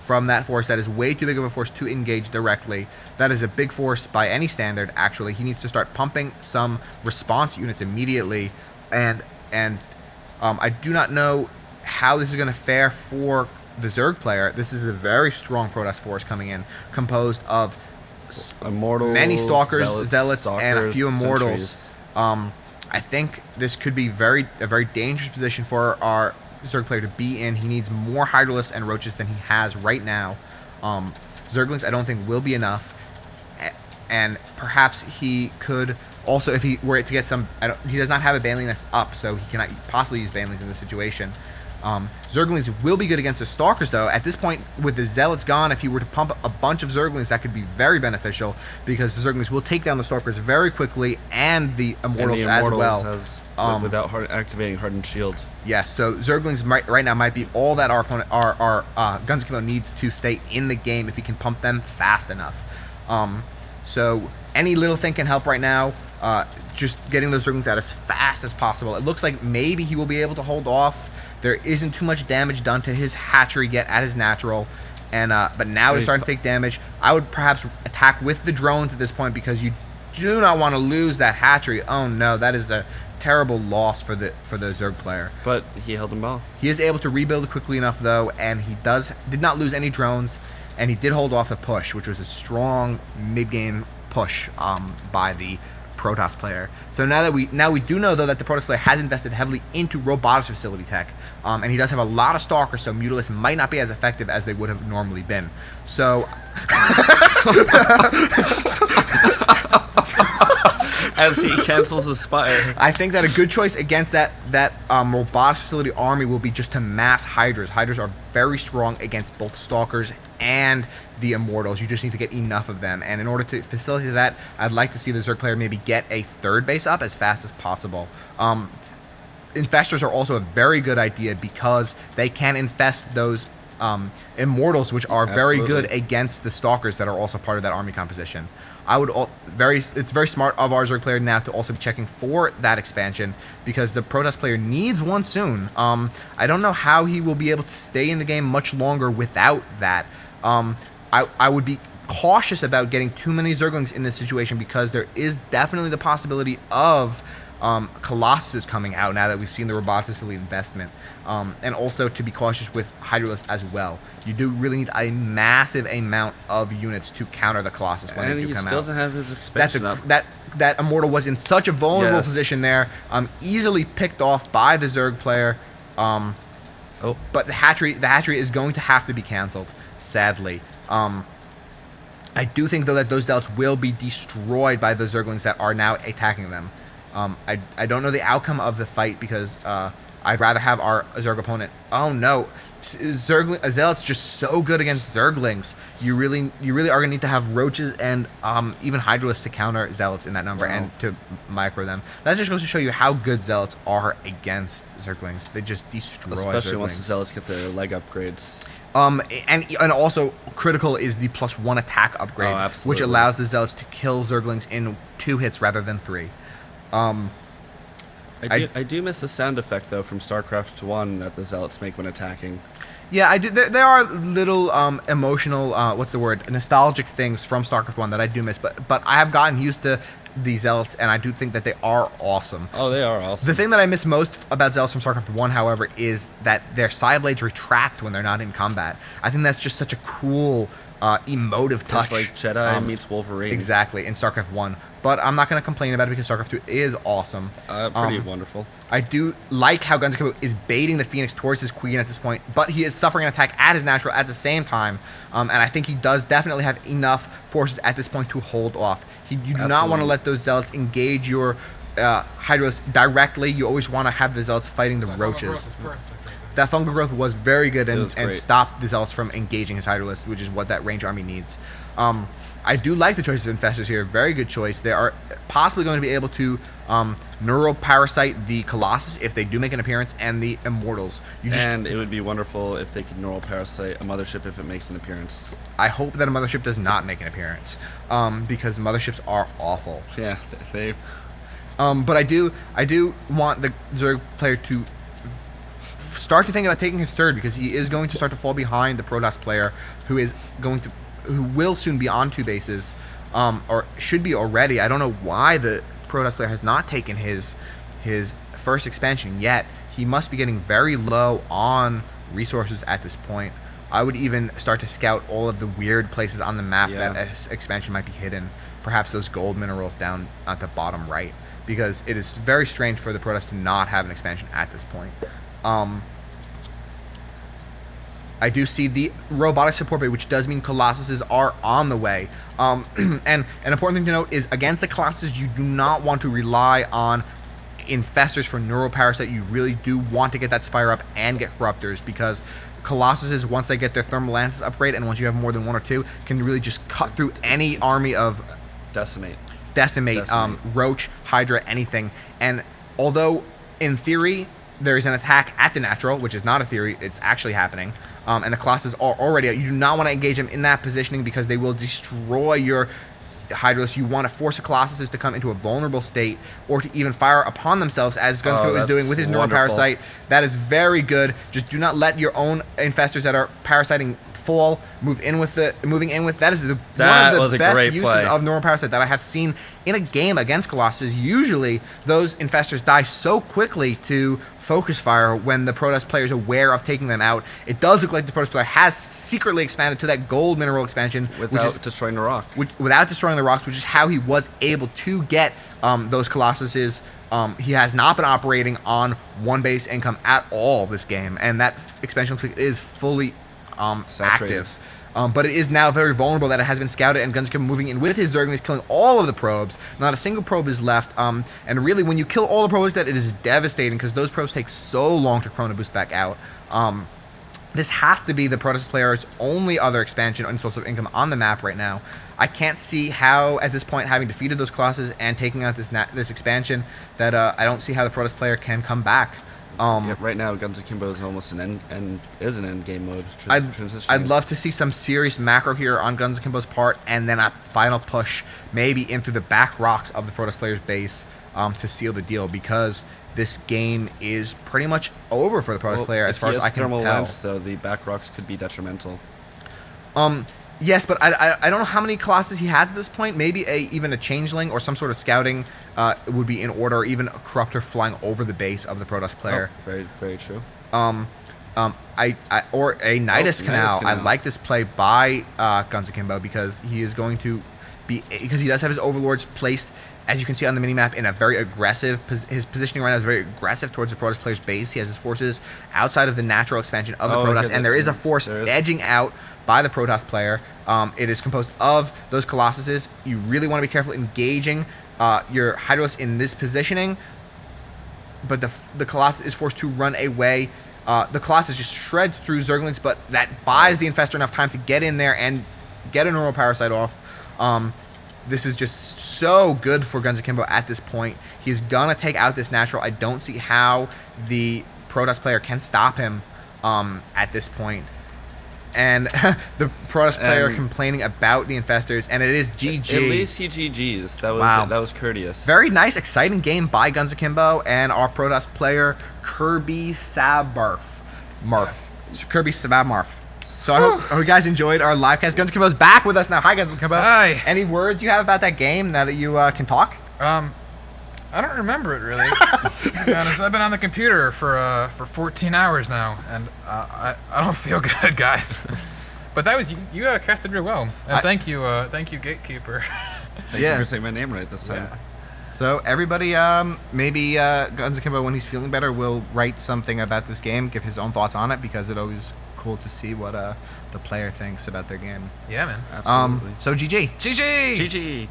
from that force. That is way too big of a force to engage directly. That is a big force by any standard, actually. He needs to start pumping some response units immediately. And I do not know how this is going to fare for the Zerg player. This is a very strong Protoss force coming in, composed of Immortals, many Stalkers, Zealots, and a few Immortals. Sentries. I think this could be a very dangerous position for our Zerg player to be in. He needs more Hydralisks and Roaches than he has right now. Zerglings, I don't think, will be enough. And perhaps he could also, if he were to get some... he does not have a Baneling Nest up, so he cannot possibly use Banelings in this situation. Zerglings will be good against the Stalkers, though. At this point, with the Zealots gone, if he were to pump a bunch of Zerglings, that could be very beneficial, because the Zerglings will take down the Stalkers very quickly, and the Immortals, as well. Without activating Hardened Shield. Yes, so Zerglings right now might be all that our opponent, our Guns Akimbo needs to stay in the game if he can pump them fast enough. So any little thing can help right now. Just getting those Zerglings out as fast as possible. It looks like maybe he will be able to hold off. There isn't too much damage done to his hatchery yet at his natural, and but now he's starting to take damage. I would perhaps attack with the drones at this point, because you do not want to lose that hatchery. Oh no, that is a terrible loss for the Zerg player. But he held them off. He is able to rebuild quickly enough, though, and he did not lose any drones, and he did hold off the push, which was a strong mid-game push by the Protoss player. So now we do know, though, that the Protoss player has invested heavily into robotics facility tech, and he does have a lot of Stalkers, so Mutalisks might not be as effective as they would have normally been. So as he cancels his Spire, I think that a good choice against that robotics facility army will be just to mass Hydras. Hydras are very strong against both Stalkers and the Immortals. You just need to get enough of them, and in order to facilitate that, I'd like to see the Zerg player maybe get a third base up as fast as possible. Infestors are also a very good idea, because they can infest those Immortals, which are very good against the Stalkers that are also part of that army composition. It's very smart of our Zerg player now to also be checking for that expansion, because the Protoss player needs one soon. I don't know how he will be able to stay in the game much longer without that. I would be cautious about getting too many Zerglings in this situation, because there is definitely the possibility of Colossus coming out now that we've seen the robotics facility investment, and also to be cautious with Hydralisks as well. You do really need a massive amount of units to counter the Colossus when they do come out. And he still doesn't have his expansion up. That Immortal was in such a vulnerable position there, easily picked off by the Zerg player. But the hatchery is going to have to be canceled, sadly. I do think, though, that those Zealots will be destroyed by the Zerglings that are now attacking them. I don't know the outcome of the fight, because I'd rather have our Zerg opponent... Oh no, Zealot's just so good against Zerglings. You really are going to need to have Roaches and even Hydralisks to counter Zealots in that number, and to micro them. That just goes to show you how good Zealots are against Zerglings. They just destroy Especially Zerglings. Once the Zealots get their leg upgrades. And also critical is the +1 attack upgrade, which allows the Zealots to kill Zerglings in 2 hits rather than 3. I do miss the sound effect, though, from Starcraft 1 that the Zealots make when attacking. Yeah, I do. There are little emotional, nostalgic things from Starcraft 1 that I do miss, but I have gotten used to the Zealots, and I do think that they are awesome. Oh, they are awesome. The thing that I miss most about Zealots from Starcraft 1, however, is that their side blades retract when they're not in combat. I think that's just such a cool, emotive touch. It's like Jedi meets Wolverine. Exactly, in Starcraft 1. But I'm not going to complain about it, because Starcraft 2 is awesome. Pretty wonderful. I do like how Guns Akimbo is baiting the Phoenix towards his Queen at this point, but he is suffering an attack at his natural at the same time. And I think he does definitely have enough forces at this point to hold off. You do not want to let those Zealots engage your Hydralisks directly. You always want to have the Zealots fighting the Roaches. That fungal growth was very good and stopped the Zealots from engaging his Hydralisks, which is what that range army needs. I do like the choices of Infestors here. Very good choice. They are possibly going to be able to neuroparasite the Colossus if they do make an appearance, and the Immortals. And it would be wonderful if they could neuroparasite a mothership if it makes an appearance. I hope that a mothership does not make an appearance, because motherships are awful. Yeah, but I do want the Zerg player to start to think about taking his third, because he is going to start to fall behind the Protoss player who will soon be on 2 bases, or should be already. I don't know why the Protoss player has not taken his first expansion yet. He must be getting very low on resources at this point. I would even start to scout all of the weird places on the map that an expansion might be hidden. Perhaps those gold minerals down at the bottom right, because it is very strange for the Protoss to not have an expansion at this point. I do see the robotic support bay, which does mean Colossuses are on the way. And an important thing to note is, against the Colossus, you do not want to rely on infestors for neuroparasite. You really do want to get that Spire up and get Corruptors, because Colossuses, once they get their Thermal Lances upgrade, and once you have more than 1 or 2, can really just cut through any army of... Decimate. Roach, Hydra, anything. And although, in theory, there is an attack at the natural, which is not a theory, it's actually happening, and the Colossus are already out, you do not want to engage them in that positioning, because they will destroy your Hydralisk. You want to force the Colossuses to come into a vulnerable state, or to even fire upon themselves, as Gunskip is doing with his Neuroparasite. That is very good. Just do not let your own infestors that are parasiting fall. Moving in with that is one of the best uses of Neuroparasite that I have seen in a game against Colossus. Usually those infestors die so quickly to focus fire when the Protoss player is aware of taking them out. It does look like the Protoss player has secretly expanded to that gold mineral expansion without destroying the rock. Without destroying the rocks, which is how he was able to get those Colossuses. He has not been operating on 1 base income at all this game, and that expansion is fully active. But it is now very vulnerable that it has been scouted, and Gunskip moving in with his Zerglings, killing all of the probes. Not a single probe is left. And really, when you kill all the probes like that, it is devastating, because those probes take so long to chrono boost back out. This has to be the Protoss player's only other expansion and source of income on the map right now. I can't see how, at this point, having defeated those Colossus and taking out this expansion, that I don't see how the Protoss player can come back. Right now, Guns Akimbo is almost an end game mode. I'd love to see some serious macro here on Guns Akimbo's part, and then a final push, maybe into the back rocks of the Protoss player's base, to seal the deal, because this game is pretty much over for the Protoss player, as far as I can tell. Lance, though, the back rocks could be detrimental. Yes, but I don't know how many Colossus he has at this point. Maybe even a Changeling or some sort of scouting would be in order, or even a Corruptor flying over the base of the Protoss player. Oh, very, very true. Or a Nidus Canal. I like this play by Guns Akimbo, because he is going to because he does have his Overlords placed, as you can see on the minimap, in a very aggressive... His positioning right now is very aggressive towards the Protoss player's base. He has his forces outside of the natural expansion of the Protoss, and there is a force edging out by the Protoss player. It is composed of those Colossuses. You really want to be careful engaging your Hydralisk in this positioning, but the Colossus is forced to run away. The Colossus just shreds through Zerglings, but that buys the Infestor enough time to get in there and get a Neuroparasite off. This is just so good for Guns Akimbo at this point. He's gonna take out this natural. I don't see how the Protoss player can stop him at this point. And the Protoss player complaining about the Infestors, and it is GG. At least he GG's. That was courteous. Very nice, exciting game by Guns Akimbo and our Protoss player, Kirby Sabarf. Kirby Sabarmarf. So I hope you guys enjoyed our live cast. Guns Akimbo's back with us now. Hi, Guns Akimbo. Hi. Any words you have about that game now that you can talk? I don't remember it really. To be honest, I've been on the computer for 14 hours now, and I don't feel good, guys. But that was you casted real well, and thank you Gatekeeper. Thank you for saying my name right this time. Yeah. So everybody, maybe Guns Akimbo, when he's feeling better, will write something about this game, give his own thoughts on it, because it's always cool to see what the player thinks about their game. Yeah, man. Absolutely. So GG. GG. GG.